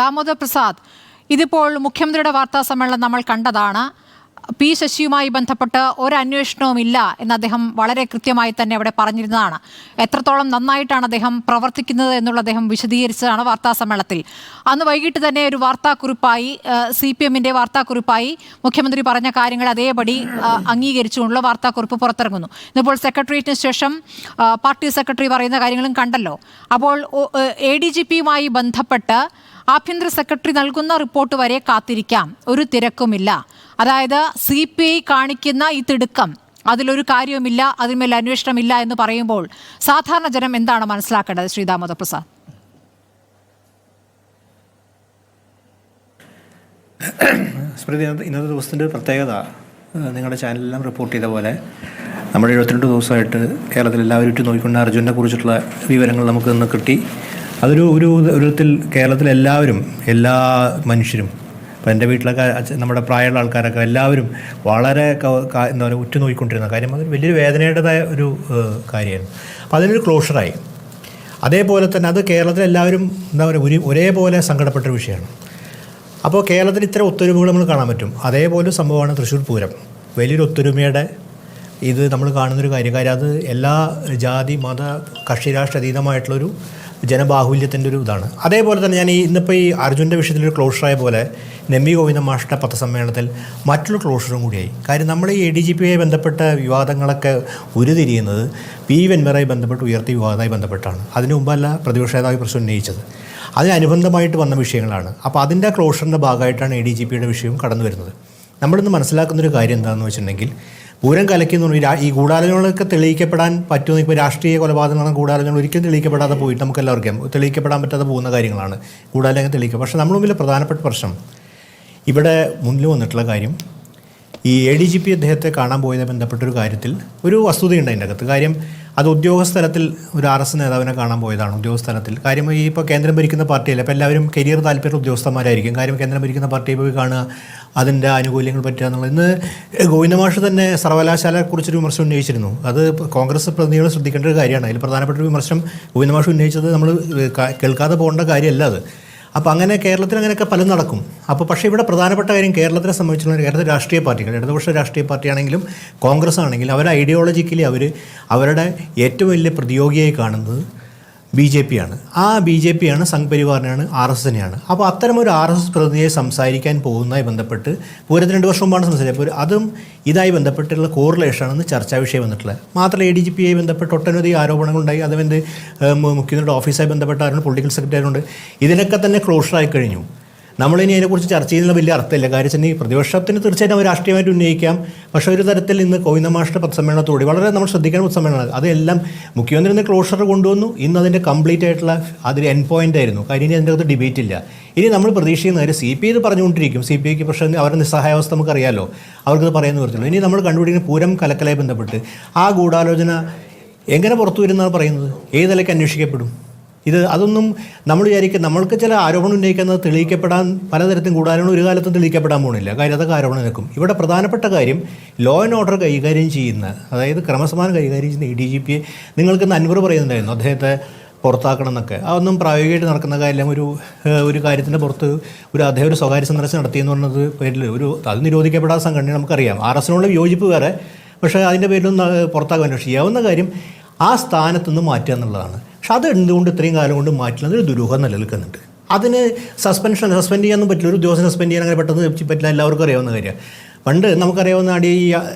ദാമോദർ പ്രസാദ്, ഇതിപ്പോൾ മുഖ്യമന്ത്രിയുടെ വാർത്താ സമ്മേളനം നമ്മൾ കണ്ടതാണ്. പി ശശിയുമായി ബന്ധപ്പെട്ട് ഒരു അന്വേഷണവും ഇല്ല എന്ന് അദ്ദേഹം വളരെ കൃത്യമായി തന്നെ അവിടെ പറഞ്ഞിരുന്നതാണ്. എത്രത്തോളം നന്നായിട്ടാണ് അദ്ദേഹം പ്രവർത്തിക്കുന്നത് എന്നുള്ള അദ്ദേഹം വിശദീകരിച്ചതാണ് വാർത്താ സമ്മേളനത്തിൽ. അന്ന് വൈകിട്ട് തന്നെ ഒരു വാർത്താക്കുറിപ്പായി CPMന്റെ വാർത്താക്കുറിപ്പായി മുഖ്യമന്ത്രി പറഞ്ഞ കാര്യങ്ങൾ അതേപടി അംഗീകരിച്ചുകൊണ്ടുള്ള വാർത്താക്കുറിപ്പ് പുറത്തിറങ്ങുന്നു. ഇന്നിപ്പോൾ സെക്രട്ടേറിയറ്റിന് ശേഷം പാർട്ടി സെക്രട്ടറി പറയുന്ന കാര്യങ്ങളും കണ്ടല്ലോ. അപ്പോൾ ADGPയുമായി ബന്ധപ്പെട്ട് ആഭ്യന്തര സെക്രട്ടറി നൽകുന്ന റിപ്പോർട്ട് വരെ കാത്തിരിക്കാം, ഒരു തിരക്കുമില്ല. അതായത് CPI കാണിക്കുന്ന ഈ തിടുക്കം, അതിലൊരു കാര്യവുമില്ല, അതിന്മേൽ അന്വേഷണമില്ല എന്ന് പറയുമ്പോൾ സാധാരണ ജനം എന്താണ് മനസ്സിലാക്കേണ്ടത്? ശ്രീ ദാമോദർ പ്രസാദ്. സ്മൃതി, ഇന്നത്തെ ദിവസത്തിൻ്റെ പ്രത്യേകത നിങ്ങളുടെ ചാനലിലെല്ലാം റിപ്പോർട്ട് ചെയ്ത പോലെ നമ്മുടെ 72 ദിവസമായിട്ട് കേരളത്തിൽ എല്ലാവരും ഉറ്റു നോക്കിക്കൊണ്ട് അർജുനെ കുറിച്ചിട്ടുള്ള വിവരങ്ങൾ നമുക്ക് ഇന്ന് കിട്ടി. അതൊരു വിധത്തിൽ കേരളത്തിലെല്ലാവരും, എല്ലാ മനുഷ്യരും, ഇപ്പോൾ എൻ്റെ വീട്ടിലൊക്കെ നമ്മുടെ പ്രായമുള്ള ആൾക്കാരൊക്കെ എല്ലാവരും വളരെ എന്താ പറയുക ഉറ്റുനോക്കിക്കൊണ്ടിരുന്ന കാര്യം. അതൊരു വലിയൊരു വേദനയുടേതായ ഒരു കാര്യമായിരുന്നു. അപ്പോൾ അതിനൊരു ക്ലോഷറായി. അതേപോലെ തന്നെ അത് കേരളത്തിലെല്ലാവരും എന്താ പറയുക ഒരേപോലെ സങ്കടപ്പെട്ടൊരു വിഷയമാണ്. അപ്പോൾ കേരളത്തിൽ ഇത്തരം ഒത്തൊരുമകൾ നമ്മൾ കാണാൻ പറ്റും. അതേപോലെ സംഭവമാണ് തൃശ്ശൂർ പൂരം. വലിയൊരു ഒത്തൊരുമയുടെ ഇത് നമ്മൾ കാണുന്നൊരു കാര്യം. അത് എല്ലാ ജാതി മത കക്ഷി രാഷ്ട്രീയ അതീതമായിട്ടുള്ളൊരു ജനബാഹുല്യത്തിൻ്റെ ഒരു ഇതാണ്. അതേപോലെ തന്നെ ഞാൻ ഇന്നിപ്പോൾ ഈ അർജുൻ്റെ വിഷയത്തിലൊരു ക്ലോഷറായ പോലെ നെമ്മി ഗോവിന്ദ മാഷ്ട പത്രസമ്മേളനത്തിൽ മറ്റൊരു ക്ലോഷറും കൂടിയായി. കാര്യം നമ്മൾ ഈ ADGPയുമായി ബന്ധപ്പെട്ട വിവാദങ്ങളൊക്കെ ഉരുതിരിയുന്നത് പി വെന്മറുമായി ബന്ധപ്പെട്ട് ഉയർത്തിയ വിവാദമായി ബന്ധപ്പെട്ടാണ്. അതിനു മുമ്പല്ല പ്രതിപക്ഷ നേതാവ് പ്രശ്നം ഉന്നയിച്ചത്. അതിനനുബന്ധമായിട്ട് വന്ന വിഷയങ്ങളാണ്. അപ്പോൾ അതിൻ്റെ ക്ലോഷറിൻ്റെ ഭാഗമായിട്ടാണ് ADGPയുടെ വിഷയവും കടന്നു വരുന്നത്. നമ്മളിന്ന് മനസ്സിലാക്കുന്നൊരു കാര്യം എന്താണെന്ന് വെച്ചിട്ടുണ്ടെങ്കിൽ, പൂരം കലയ്ക്കുന്നു ഈ ഗൂഢാലോചനകളൊക്കെ തെളിയിക്കപ്പെടാൻ പറ്റുമെന്ന് ഇപ്പോൾ രാഷ്ട്രീയ കൊലപാതകങ്ങളാണ് ഗൂഢാലോചനകൾ ഒരിക്കലും തെളിയിക്കപ്പെടാതെ പോയിട്ട് നമുക്ക് എല്ലാവർക്കും തെളിയിക്കപ്പെടാൻ പറ്റാതെ പോകുന്ന കാര്യങ്ങളാണ് ഗൂഢാലോചന തെളിയിക്കുക. പക്ഷേ നമ്മൾ മുമ്പിൽ പ്രധാനപ്പെട്ട പ്രശ്നം ഇവിടെ മുന്നിൽ വന്നിട്ടുള്ള കാര്യം, ഈ ADGP അദ്ദേഹത്തെ കാണാൻ പോയതുമായി ബന്ധപ്പെട്ടൊരു കാര്യത്തിൽ ഒരു വസ്തുതയുണ്ട് അതിൻ്റെ അകത്ത്. കാര്യം അത് ഉദ്യോഗസ്ഥലത്തിൽ ഒരു RS നേതാവിനെ കാണാൻ പോയതാണ്. ഉദ്യോഗസ്ഥലത്തിൽ കാര്യം ഈ ഇപ്പോൾ കേന്ദ്രം ഭരിക്കുന്ന പാർട്ടിയല്ല, അപ്പോൾ എല്ലാവരും കരിയർ താല്പര്യമുള്ള ഉദ്യോഗസ്ഥന്മാരായിരിക്കും. കാര്യം കേന്ദ്രം ഭരിക്കുന്ന പാർട്ടിയെ പോയി കാണുക, അതിൻ്റെ ആനുകൂല്യങ്ങൾ പറ്റുക എന്നുള്ളത്. ഇന്ന് ഗോവിന്ദ മാഷ് തന്നെ സർവകലാശാലയെക്കുറിച്ചൊരു വിമർശനം ഉന്നയിച്ചിരുന്നു. അത് കോൺഗ്രസ് പ്രതിനിധികൾ ശ്രദ്ധിക്കേണ്ട ഒരു കാര്യമാണ്. അതിൽ പ്രധാനപ്പെട്ട ഒരു വിമർശനം ഗോവിന്ദ മാഷ് ഉന്നയിച്ചത് നമ്മൾ കേൾക്കാതെ പോകേണ്ട കാര്യമല്ല അത്. അപ്പോൾ അങ്ങനെ കേരളത്തിൽ അങ്ങനെയൊക്കെ പലതും നടക്കും. അപ്പോൾ പക്ഷേ ഇവിടെ പ്രധാനപ്പെട്ട കാര്യം കേരളത്തിനെ സംബന്ധിച്ചുള്ള കേരളത്തിലെ രാഷ്ട്രീയ പാർട്ടികൾ, ഇടതുപക്ഷ രാഷ്ട്രീയ പാർട്ടിയാണെങ്കിലും കോൺഗ്രസ് ആണെങ്കിലും അവർ ഐഡിയോളജിക്കലി അവരുടെ ഏറ്റവും വലിയ പ്രതിയോഗിയായി കാണുന്നത് BJP ആണ്. ആ BJP ആണ്, സംഘ് പരിവാറിനെയാണ്, RSSനെയാണ്. അപ്പോൾ അത്തരമൊരു RSS പ്രതിനിധിയെ സംസാരിക്കാൻ പോകുന്നതായി ബന്ധപ്പെട്ട് പൂരത്തിന് 2 വർഷം മുമ്പാണ് സംസാരിച്ചത്. അപ്പോൾ അതും ഇതായി ബന്ധപ്പെട്ടുള്ള കോറിലേഷനാണെന്ന് ചർച്ചാ വിഷയം വന്നിട്ടുള്ളത്. മാത്രമല്ല ADGPയുമായി ബന്ധപ്പെട്ട് ഒട്ടനവധി ആരോപണങ്ങളുണ്ടായി. അതുകൊണ്ട് മുഖ്യമന്ത്രിയുടെ ഓഫീസായി ബന്ധപ്പെട്ട ആരും പൊളിറ്റിക്കൽ സെക്രട്ടറി ഉണ്ട്. ഇതിനൊക്കെ തന്നെ ക്ലോഷറായി കഴിഞ്ഞു. നമ്മളിനി അതിനെക്കുറിച്ച് ചർച്ച ചെയ്യുന്നതിൽ വലിയ അർത്ഥമില്ല. കാര്യം വെച്ചാൽ പ്രതിപക്ഷത്തിന് തീർച്ചയായിട്ടും അവർ രാഷ്ട്രീയമായിട്ട് ഉന്നയിക്കാം. പക്ഷേ ഒരു തരത്തിൽ ഇന്ന് ഗോവിന്ദ മാഷ്ട പത്രസമ്മേളനത്തോടെ വളരെ നമ്മൾ ശ്രദ്ധിക്കേണ്ട പത്രസമ്മേളനമാണ്. അതെല്ലാം മുഖ്യമന്ത്രി ഇന്ന് ക്ലോഷർ കൊണ്ടുവന്നു. ഇന്ന് അതിൻ്റെ കംപ്ലീറ്റ് ആയിട്ടുള്ള അതിൽ എൻഡ് പോയിൻ്റ് ആയിരുന്നു. കാര്യം ഇനി അതിൻ്റെ അകത്ത് ഡിബേറ്റ് ഇല്ല. ഇനി നമ്മൾ പ്രതീക്ഷിക്കുന്ന കാര്യം CPI ഇത് പറഞ്ഞുകൊണ്ടിരിക്കും. CPIക്ക് പക്ഷേ അവരുടെ നിസ്സഹായാവസ്ഥ നമുക്കറിയാമല്ലോ, അവർക്കത് പറയാൻ പറ്റുള്ളൂ. ഇനി നമ്മൾ കണ്ടുപിടിക്കുന്ന പൂരം കലക്കലായി ബന്ധപ്പെട്ട് ആ ഗൂഢാലോചന എങ്ങനെ പുറത്തു വരുന്നതാണ് പറയുന്നത്, ഏത് നിലയ്ക്ക് അന്വേഷിക്കപ്പെടും? അതൊന്നും നമ്മൾ വിചാരിക്കുക. നമ്മൾക്ക് ചില ആരോപണം ഉന്നയിക്കുന്നത് തെളിയിക്കപ്പെടാൻ പലതരത്തിലും കൂടാനും ഒരു കാലത്തും തെളിയിക്കപ്പെടാൻ പോകുന്നില്ല. കാര്യം അതൊക്കെ ആരോപണം നിൽക്കും. ഇവിടെ പ്രധാനപ്പെട്ട കാര്യം ലോ ആൻഡ് ഓർഡർ കൈകാര്യം ചെയ്യുന്ന, അതായത് ക്രമസമാനം കൈകാര്യം ചെയ്യുന്ന ADGPയെ നിങ്ങൾക്ക് അൻവർ പറയുന്നുണ്ടായിരുന്നു അദ്ദേഹത്തെ പുറത്താക്കണം എന്നൊക്കെ. അതൊന്നും പ്രായോഗികമായിട്ട് നടക്കുന്ന കാര്യം. ഒരു കാര്യത്തിൻ്റെ പുറത്ത് അദ്ദേഹം ഒരു സ്വകാര്യ സന്ദർശനം നടത്തിയെന്ന് പറഞ്ഞത് പേരിൽ അത് നിരോധിക്കപ്പെടാത്ത സംഘടന നമുക്കറിയാം. RSനോട് വിയോജിപ്പ് വേറെ, പക്ഷേ അതിൻ്റെ പേരിലൊന്നും പുറത്താക്കാൻ പറ്റും. ചെയ്യാവുന്ന കാര്യം ആ സ്ഥാനത്ത് നിന്ന് മാറ്റുക എന്നുള്ളതാണ്. പക്ഷെ അത് എന്തുകൊണ്ട് ഇത്രയും കാലം കൊണ്ട് മാറ്റുന്നത് ഒരു ദുരൂഹം നിലനിൽക്കുന്നുണ്ട്. അതിന് സസ്പെൻഡ് ചെയ്യാനൊന്നും പറ്റില്ല. ഒരു ഉദ്യോഗസ്ഥനെ സസ്പെൻഡ് ചെയ്യാൻ അങ്ങനെ പെട്ടെന്ന് പറ്റില്ല. എല്ലാവർക്കും അറിയാവുന്ന കാര്യമാണ്. പണ്ട് നമുക്കറിയാവുന്ന ഈ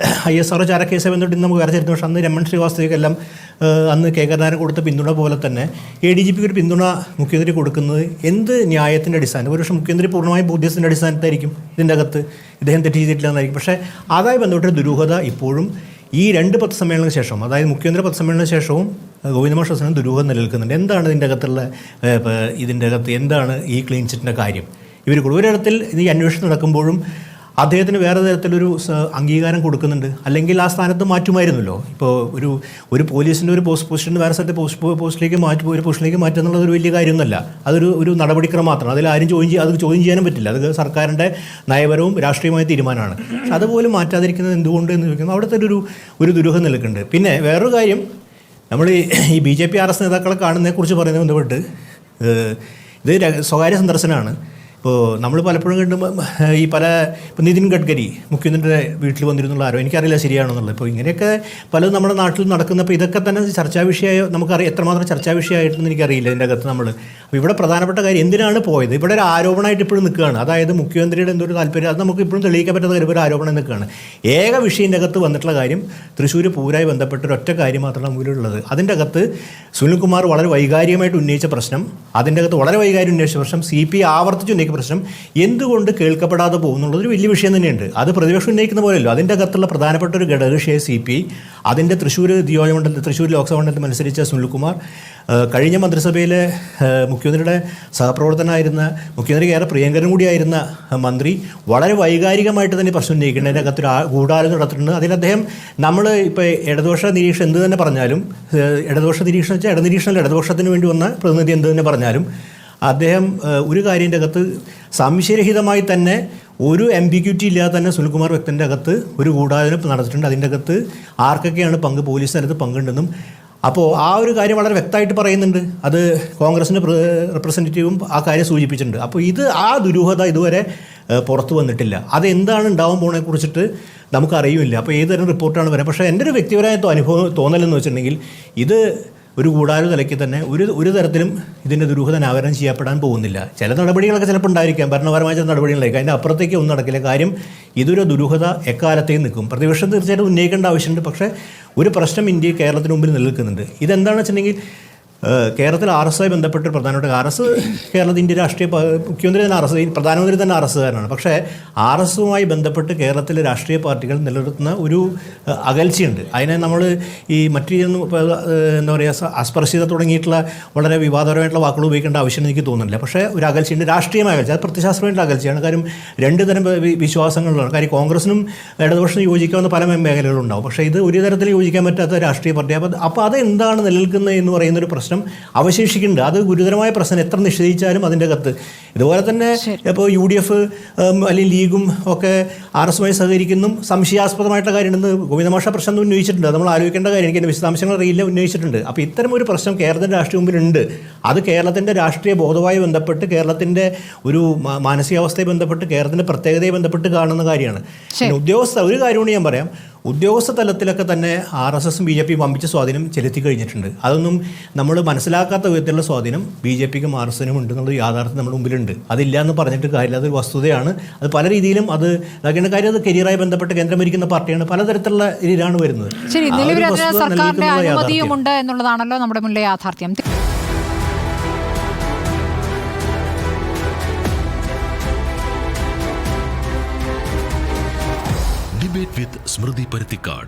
ISR ചാരക്കേസ് ബന്ധപ്പെട്ട് നമുക്ക് വേറെ ചരിത്രം. പക്ഷേ അന്ന് രമൺ ശ്രീവാസ്തവയ്ക്കെല്ലാം അന്ന് K കരുണാകരൻ കൊടുത്ത പിന്തുണ പോലെ തന്നെ ADGPക്ക് ഒരു പിന്തുണ മുഖ്യമന്ത്രി കൊടുക്കുന്നത് എന്ത് ന്യായത്തിൻ്റെ അടിസ്ഥാനം? ഒരുപക്ഷെ മുഖ്യമന്ത്രി പൂർണ്ണമായും ബോധ്യത്തിൻ്റെ അടിസ്ഥാനത്തായിരിക്കും ഇതിൻ്റെ അകത്ത് ഇദ്ദേഹം തെറ്റ് ചെയ്തിട്ടില്ല എന്നായിരിക്കും. പക്ഷേ അതുമായി ബന്ധപ്പെട്ട ദുരൂഹത ഇപ്പോഴും ഈ 2 പത്രസമ്മേളനത്തിന് ശേഷം, അതായത് മുഖ്യമന്ത്രി പത്രസമ്മേളനത്തിന് ശേഷവും ഗോവിന്ദ മാഷ്ട ദുരൂഹം നിലനിൽക്കുന്നുണ്ട്. എന്താണ് ഇതിൻ്റെ അകത്ത് എന്താണ് ഈ ക്ലീൻ ചിറ്റിൻ്റെ കാര്യം? ഇവർ ഒരിടത്തിൽ ഈ അന്വേഷണം നടക്കുമ്പോഴും അദ്ദേഹത്തിന് വേറെ തരത്തിലൊരു അംഗീകാരം കൊടുക്കുന്നുണ്ട്. അല്ലെങ്കിൽ ആ സ്ഥാനത്ത് മാറ്റുമായിരുന്നല്ലോ. ഇപ്പോൾ ഒരു പോലീസിൻ്റെ ഒരു പൊസിഷൻ വേറെ സ്ഥലത്തെ പോസ്റ്റിലേക്ക് ഒരു പൊസിഷനിലേക്ക് മാറ്റുക എന്നുള്ളത് ഒരു വലിയ കാര്യമൊന്നുമല്ല. അതൊരു നടപടിക്രമം മാത്രമാണ്. അതിൽ ആരും ചോദ്യം ചെയ്യാനും പറ്റില്ല. അത് സർക്കാരിൻ്റെ നയപരവും രാഷ്ട്രീയമായ തീരുമാനമാണ്. അതുപോലും മാറ്റാതിരിക്കുന്നത് എന്തുകൊണ്ട് എന്ന് ചോദിക്കുന്നത് അവിടുത്തെ ഒരു ദുരൂഹം നിൽക്കുന്നുണ്ട്. പിന്നെ വേറൊരു കാര്യം, നമ്മൾ ഈ BJP RS നേതാക്കളെ കാണുന്നതിനെക്കുറിച്ച് പറയുന്നത് ബന്ധപ്പെട്ട് ഇത് സ്വകാര്യ സന്ദർശനമാണ്. ഇപ്പോൾ നമ്മൾ പലപ്പോഴും കണ്ടുമ്പോൾ ഈ ഇപ്പോൾ നിതിൻ ഗഡ്കരി മുഖ്യമന്ത്രിയുടെ വീട്ടിൽ വന്നിരുന്നുള്ള ആരോ എനിക്കറിയില്ല ശരിയാണെന്നുള്ളത്. ഇപ്പോൾ ഇങ്ങനെയൊക്കെ പലതും നമ്മുടെ നാട്ടിൽ നടക്കുന്നപ്പോൾ ഇതൊക്കെ തന്നെ ചർച്ചാ വിഷയമായോ നമുക്കറിയാം എത്രമാത്രം ചർച്ചാ വിഷയമായിട്ടൊന്നും എനിക്കറിയില്ല ഇതിൻ്റെ അകത്ത് നമ്മൾ. അപ്പോൾ ഇവിടെ പ്രധാനപ്പെട്ട കാര്യം എന്തിനാണ് പോയത്, ഇവിടെ ഒരു ആരോപണമായിട്ട് ഇപ്പോഴും നിൽക്കുകയാണ്. അതായത് മുഖ്യമന്ത്രിയുടെ എന്തൊരു താല്പര്യം അത് നമുക്ക് ഇപ്പോഴും തെളിയിക്കാൻ പറ്റുന്ന കാര്യം ഒരു ആരോപണം നിൽക്കുകയാണ്. ഏക വിഷയത്തിൻ്റെ അകത്ത് വന്നിട്ടുള്ള കാര്യം തൃശ്ശൂർ പൂരമായി ബന്ധപ്പെട്ട ഒരൊറ്റ കാര്യം മാത്രമാണ് മുന്നിലുള്ളത്. അതിൻ്റെ അകത്ത് സുനിൽകുമാർ വളരെ വൈകാരികമായിട്ട് ഉന്നയിച്ച പ്രശ്നം, അതിൻ്റെ അകത്ത് വളരെ വൈകാര്യം ഉന്നയിച്ച പ്രശ്നം, CPI ആവർത്തിച്ച് ഉന്നയിക്കുന്ന പ്രശ്നം എന്തുകൊണ്ട് കേൾക്കപ്പെടാതെ പോകുന്നുള്ളതൊരു വലിയ വിഷയം തന്നെയുണ്ട്. അത് പ്രതിപക്ഷം ഉന്നയിക്കുന്ന പോലെയല്ലോ. അതിൻ്റെ അകത്തുള്ള പ്രധാനപ്പെട്ട ഒരു ഘടകകക്ഷിയായ CPI, അതിൻ്റെ തൃശ്ശൂർ നിയോജകമണ്ഡലത്തിൽ തൃശ്ശൂർ ലോക്സഭാ മണ്ഡലത്തിൽ മത്സരിച്ച സുനിൽകുമാർ, കഴിഞ്ഞ മന്ത്രിസഭയിലെ മുഖ്യമന്ത്രിയുടെ സഹപ്രവർത്തനായിരുന്ന മുഖ്യമന്ത്രിക്ക് ഏറെ പ്രിയങ്കരൻ കൂടിയായിരുന്ന മന്ത്രി വളരെ വൈകാരികമായിട്ട് തന്നെ പ്രശ്നം ഉന്നയിക്കേണ്ടത്. അതിൻ്റെ അകത്തൊരു ഗൂഢാലോചന നടത്തുന്നുണ്ട്. അതിൽ അദ്ദേഹം നമ്മൾ ഇപ്പോൾ ഇടതുപക്ഷ നിരീക്ഷണം എന്ത് തന്നെ പറഞ്ഞാലും, ഇടതുപക്ഷ നിരീക്ഷണം വെച്ചാൽ ഇടനിരീക്ഷണമല്ല, ഇടതുപക്ഷത്തിന് വേണ്ടി വന്ന പ്രതിനിധി എന്ത് തന്നെ പറഞ്ഞാലും അദ്ദേഹം ഒരു കാര്യത്തിൻ്റെ അകത്ത് സംശയരഹിതമായി തന്നെ ഒരു ambiguity ഇല്ലാതെ തന്നെ സുനിൽകുമാർ വ്യക്തിൻ്റെ അകത്ത് ഒരു ഗൂഢാലോചന നടത്തിയിട്ടുണ്ട്. അതിൻ്റെ അകത്ത് ആർക്കൊക്കെയാണ് പങ്ക്, പോലീസിനകത്ത് പങ്കുണ്ടെന്നും. അപ്പോൾ ആ ഒരു കാര്യം വളരെ വ്യക്തമായിട്ട് പറയുന്നുണ്ട്. അത് കോൺഗ്രസിൻ്റെ റെപ്രസെൻറ്റേറ്റീവും ആ കാര്യം സൂചിപ്പിച്ചിട്ടുണ്ട്. അപ്പോൾ ആ ദുരൂഹത ഇതുവരെ പുറത്തു വന്നിട്ടില്ല. അതെന്താണ് ഉണ്ടാവാൻ പോണെ കുറിച്ചിട്ട് നമുക്കറിയില്ല. അപ്പോൾ ഏതുതരം റിപ്പോർട്ടാണ് വരാം. പക്ഷേ എൻ്റെ ഒരു വ്യക്തിപരമായ തോന്നലെന്ന് വെച്ചിട്ടുണ്ടെങ്കിൽ ഇത് ഒരു ഗൂഢാലോചന നിലയ്ക്ക് തന്നെ ഒരു തരത്തിലും ഇതിൻ്റെ ദുരൂഹത അനാവരണം ചെയ്യപ്പെടാൻ പോകുന്നില്ല. ചില നടപടികളൊക്കെ ചിലപ്പോൾ ഉണ്ടായിരിക്കാം, ഭരണപരമായ ചില നടപടികളായിരിക്കും. അതിൻ്റെ അപ്പുറത്തേക്ക് ഒന്നും നടക്കില്ല. കാര്യം ഇതൊരു ദുരൂഹത എക്കാലത്തേക്കും നിൽക്കും. പ്രതിപക്ഷം തീർച്ചയായിട്ടും ഉന്നയിക്കേണ്ട ആവശ്യമുണ്ട്. പക്ഷേ ഒരു പ്രശ്നം കേരളത്തിന് മുമ്പിൽ നിലനിൽക്കുന്നുണ്ട്. ഇതെന്താണെന്ന് വെച്ചിട്ടുണ്ടെങ്കിൽ കേരളത്തിൽ RS ബന്ധപ്പെട്ട് പ്രധാനപ്പെട്ട RS കേരളത്തിൽ ഇന്ത്യ രാഷ്ട്രീയ മുഖ്യമന്ത്രി തന്നെ RS, പ്രധാനമന്ത്രി തന്നെ RSകാരനാണ്. പക്ഷേ RSുമായി ബന്ധപ്പെട്ട് കേരളത്തിലെ രാഷ്ട്രീയ പാർട്ടികൾ നിലനിർത്തുന്ന ഒരു അകൽച്ചയുണ്ട്. അതിനെ നമ്മൾ ഈ മറ്റു എന്താ പറയുക അസ്പർശ്യത തുടങ്ങിയിട്ടുള്ള വളരെ വിവാദപരമായിട്ടുള്ള വാക്കുകൾ ഉപയോഗിക്കേണ്ട ആവശ്യം എനിക്ക് തോന്നുന്നില്ല. പക്ഷേ ഒരു അകൽച്ചയുണ്ട്, രാഷ്ട്രീയമായ അകൽച്ച. അത് പ്രത്യശാസ്ത്രമായിട്ടുള്ള അകൽച്ചയാണ്. കാര്യം രണ്ട് തരം വിശ്വാസങ്ങളിലാണ്. കാര്യം കോൺഗ്രസിനും ഇടതുപക്ഷത്തിനും യോജിക്കാവുന്ന പല മേഖലകളുണ്ടാവും. പക്ഷേ ഇത് ഒരു തരത്തിൽ യോജിക്കാൻ പറ്റാത്ത രാഷ്ട്രീയ പാർട്ടി. അപ്പോൾ അതെന്താണ് നിലനിൽക്കുന്നത് എന്ന് പറയുന്നൊരു പ്രശ്നം അവശേഷിക്കുന്നുണ്ട്. അത് ഗുരുതരമായ പ്രശ്നം. എത്ര നിഷേധിച്ചാലും അതിൻ്റെ അകത്ത് ഇതുപോലെ തന്നെ ഇപ്പോൾ UDF അല്ലെങ്കിൽ ലീഗും ഒക്കെ RSുമായി സഹകരിക്കുന്നു. സംശയാസ്പദമായിട്ടുള്ള കാര്യമുണ്ടെന്ന് ഗോവിന്ദമാഷ പ്രശ്നം ഉന്നയിച്ചിട്ടുണ്ട്. അത് നമ്മൾ ആലോചിക്കേണ്ട കാര്യം. എനിക്ക് എൻ്റെ വിശദാംശങ്ങൾ അറിയില്ല, ഉന്നയിച്ചിട്ടുണ്ട്. അപ്പോൾ ഇത്തരം ഒരു പ്രശ്നം കേരളത്തിൻ്റെ രാഷ്ട്രീയ മുമ്പിലുണ്ട്. അത് കേരളത്തിൻ്റെ രാഷ്ട്രീയ ബോധവുമായി ബന്ധപ്പെട്ട്, കേരളത്തിൻ്റെ ഒരു മാനസികാവസ്ഥയെ ബന്ധപ്പെട്ട്, കേരളത്തിൻ്റെ പ്രത്യേകതയെ ബന്ധപ്പെട്ട് കാണുന്ന കാര്യമാണ്. പിന്നെ ഒരു കാര്യമാണ് ഞാൻ പറയാം. ഉദ്യോഗസ്ഥ തലത്തിലൊക്കെ തന്നെ RSസും BJPയും വമ്പിച്ച സ്വാധീനം ചെലുത്തി കഴിഞ്ഞിട്ടുണ്ട്. അതൊന്നും നമ്മൾ മനസ്സിലാക്കാത്ത വിധത്തിലുള്ള സ്വാധീനം BJPക്കും RSനും ഉണ്ടെന്നുള്ള യാഥാർത്ഥ്യം നമ്മുടെ മുമ്പിലുണ്ട്. അതില്ല എന്ന് പറഞ്ഞിട്ട് കാര്യമില്ല, അതൊരു വസ്തുതയാണ്. അത് പല രീതിയിലും അത് ഇതാക്കേണ്ട കാര്യം. അത് കരിയറായി ബന്ധപ്പെട്ട് കേന്ദ്രം ഭരിക്കുന്ന പാർട്ടിയാണ്. പലതരത്തിലുള്ള ഇതിലാണ് വരുന്നത്. സർക്കാരിന്റെ അനുമതിയുമുണ്ട് എന്നുള്ളതാണല്ലോ നമ്മുടെ മുന്നിലെ യാഥാർത്ഥ്യം. Debate with Smriti Parthikad.